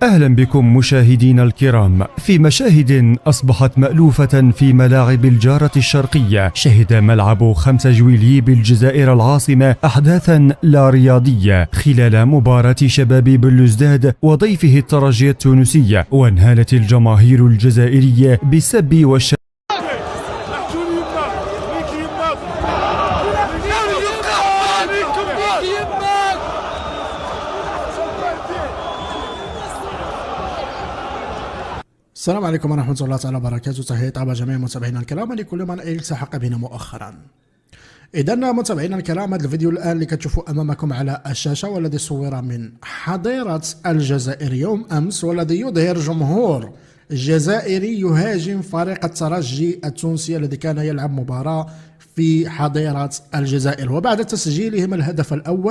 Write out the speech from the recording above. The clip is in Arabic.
أهلا بكم مشاهدينا الكرام في مشاهد أصبحت مألوفة في ملاعب الجارة الشرقية. شهد ملعب 5 جويلية بالجزائر العاصمة أحداثا لا رياضية خلال مباراة شباب بلوزداد وضيفه الترجي التونسي، وانهالت الجماهير الجزائرية بالسب والشتم. السلام عليكم ورحمة الله تعالى وبركاته. تحية طيبة جميع متابعينا الكرام لكل من التحق بنا مؤخرا. إذا متابعينا الكرام، هذا الفيديو الآن اللي كتشوفوا أمامكم على الشاشة والذي صور من حظيرة الجزائر يوم أمس، والذي يظهر جمهور جزائري يهاجم فريق الترجي التونسي الذي كان يلعب مباراة في حظيرة الجزائر، وبعد تسجيلهم الهدف الأول